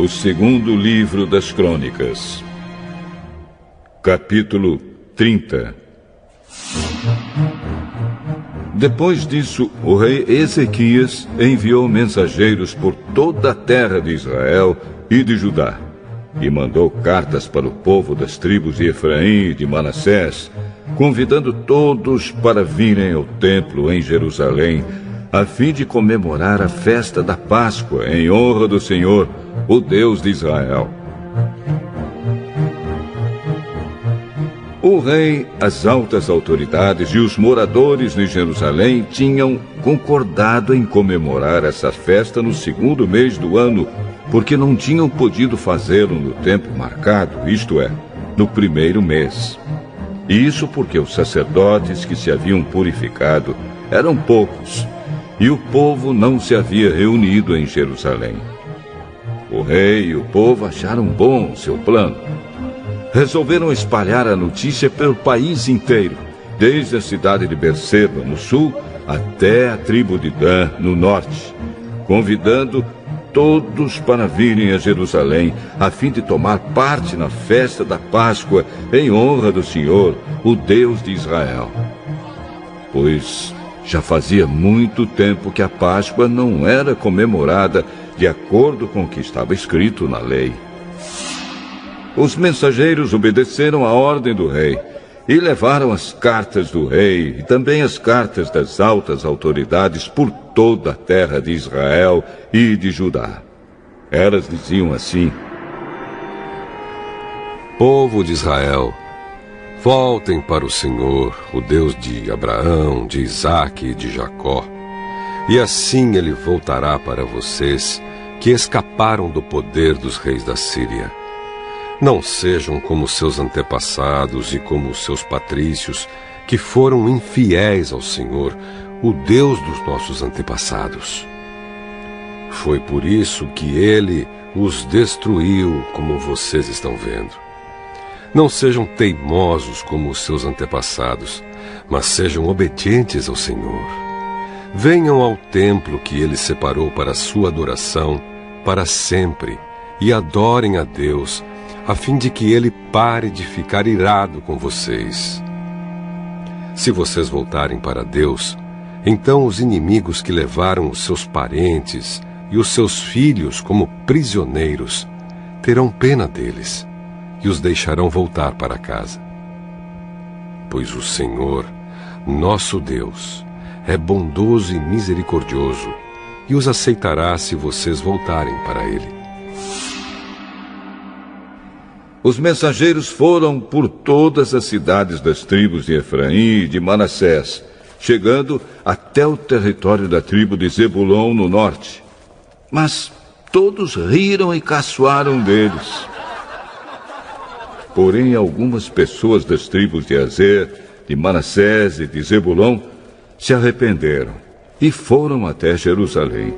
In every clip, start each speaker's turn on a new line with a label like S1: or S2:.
S1: O segundo livro das Crônicas, capítulo 30. Depois disso, o rei Ezequias enviou mensageiros por toda a terra de Israel e de Judá, e mandou cartas para o povo das tribos de Efraim e de Manassés, convidando todos para virem ao templo em Jerusalém, a fim de comemorar a festa da Páscoa em honra do Senhor, o Deus de Israel. O rei, as altas autoridades e os moradores de Jerusalém tinham concordado em comemorar essa festa no segundo mês do ano, porque não tinham podido fazê-lo no tempo marcado, isto é, no primeiro mês. Isso porque os sacerdotes que se haviam purificado eram poucos, e o povo não se havia reunido em Jerusalém. O rei e o povo acharam bom seu plano. Resolveram espalhar a notícia pelo país inteiro, desde a cidade de Berseba, no sul, até a tribo de Dan, no norte, convidando todos para virem a Jerusalém, a fim de tomar parte na festa da Páscoa, em honra do Senhor, o Deus de Israel. Pois já fazia muito tempo que a Páscoa não era comemorada de acordo com o que estava escrito na lei. Os mensageiros obedeceram à ordem do rei e levaram as cartas do rei e também as cartas das altas autoridades por toda a terra de Israel e de Judá. Elas diziam assim:
S2: Povo de Israel, voltem para o Senhor, o Deus de Abraão, de Isaque e de Jacó, e assim ele voltará para vocês que escaparam do poder dos reis da Síria. Não sejam como seus antepassados e como seus patrícios, que foram infiéis ao Senhor, o Deus dos nossos antepassados. Foi por isso que ele os destruiu, como vocês estão vendo. Não sejam teimosos como os seus antepassados, mas sejam obedientes ao Senhor. Venham ao templo que ele separou para a sua adoração para sempre e adorem a Deus, a fim de que ele pare de ficar irado com vocês. Se vocês voltarem para Deus, então os inimigos que levaram os seus parentes e os seus filhos como prisioneiros terão pena deles e os deixarão voltar para casa. Pois o Senhor, nosso Deus, é bondoso e misericordioso e os aceitará se vocês voltarem para Ele.
S1: Os mensageiros foram por todas as cidades das tribos de Efraim e de Manassés, chegando até o território da tribo de Zebulon no norte. Mas todos riram e caçoaram deles. Porém, algumas pessoas das tribos de Azer, de Manassés e de Zebulon se arrependeram e foram até Jerusalém.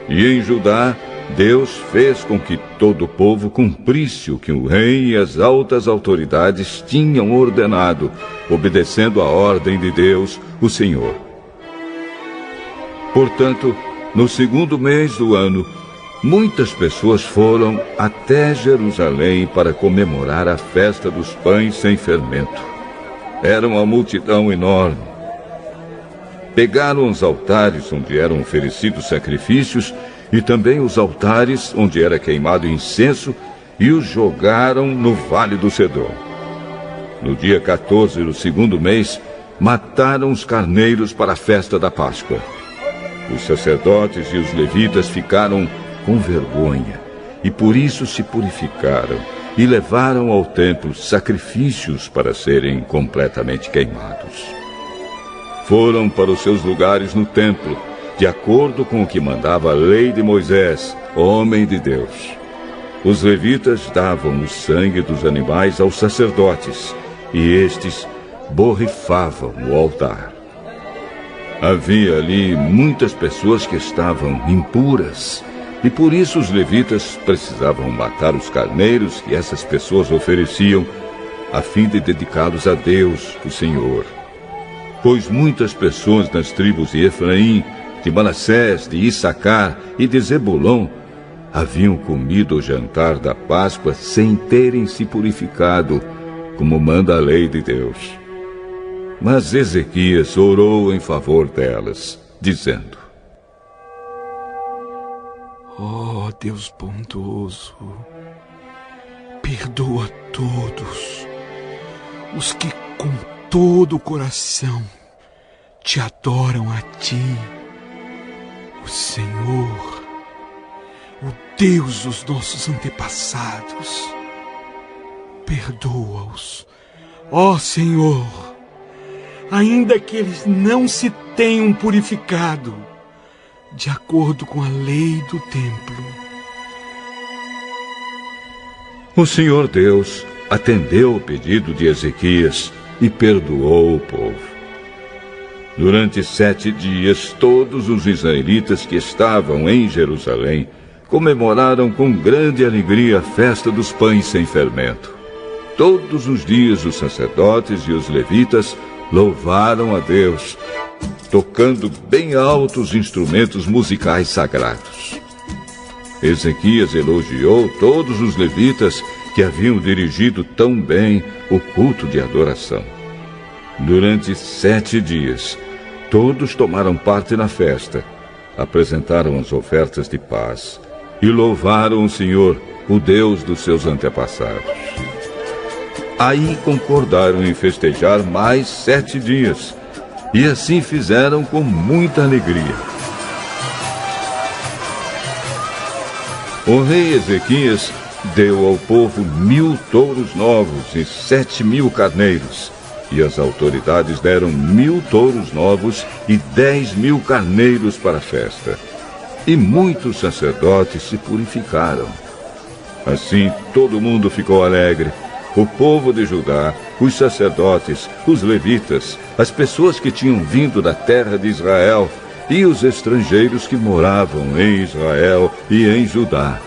S1: E em Judá, Deus fez com que todo o povo cumprisse o que o rei e as altas autoridades tinham ordenado, obedecendo à ordem de Deus, o Senhor. Portanto, no segundo mês do ano, muitas pessoas foram até Jerusalém para comemorar a festa dos pães sem fermento. Era uma multidão enorme. Pegaram os altares onde eram oferecidos sacrifícios e também os altares onde era queimado incenso e os jogaram no Vale do Cedron. No dia 14 do segundo mês, mataram os carneiros para a festa da Páscoa. Os sacerdotes e os levitas ficaram com vergonha e por isso se purificaram e levaram ao templo sacrifícios para serem completamente queimados. Foram para os seus lugares no templo, de acordo com o que mandava a lei de Moisés, homem de Deus. Os levitas davam o sangue dos animais aos sacerdotes, e estes borrifavam o altar. Havia ali muitas pessoas que estavam impuras, e por isso os levitas precisavam matar os carneiros que essas pessoas ofereciam, a fim de dedicá-los a Deus, o Senhor. Pois muitas pessoas nas tribos de Efraim, de Manassés, de Issacar e de Zebulon haviam comido o jantar da Páscoa sem terem se purificado, como manda a lei de Deus. Mas Ezequias orou em favor delas, dizendo:
S3: Ó Deus bondoso, perdoa todos os que com todo o coração te adoram a ti, o Senhor, o Deus dos nossos antepassados. Perdoa-os, ó Senhor, ainda que eles não se tenham purificado de acordo com a lei do templo.
S1: O Senhor Deus atendeu o pedido de Ezequias e perdoou o povo. Durante 7 dias, todos os israelitas que estavam em Jerusalém comemoraram com grande alegria a festa dos pães sem fermento. Todos os dias os sacerdotes e os levitas louvaram a Deus, tocando bem alto os instrumentos musicais sagrados. Ezequias elogiou todos os levitas que haviam dirigido tão bem o culto de adoração. Durante 7 dias, todos tomaram parte na festa, apresentaram as ofertas de paz e louvaram o Senhor, o Deus dos seus antepassados. Aí concordaram em festejar mais 7 dias, e assim fizeram com muita alegria. O rei Ezequias deu ao povo 1000 touros novos e 7.000 carneiros, e as autoridades deram 1000 touros novos e 10.000 carneiros para a festa. E muitos sacerdotes se purificaram. Assim todo mundo ficou alegre. O povo de Judá, os sacerdotes, os levitas, as pessoas que tinham vindo da terra de Israel e os estrangeiros que moravam em Israel e em Judá.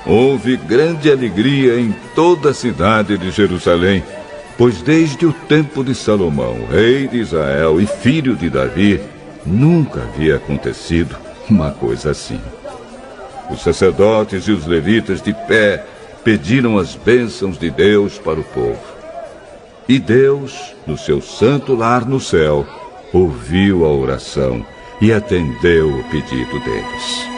S1: Houve grande alegria em toda a cidade de Jerusalém, pois desde o tempo de Salomão, rei de Israel e filho de Davi, nunca havia acontecido uma coisa assim. Os sacerdotes e os levitas de pé pediram as bênçãos de Deus para o povo. E Deus, no seu santo lar no céu, ouviu a oração e atendeu o pedido deles.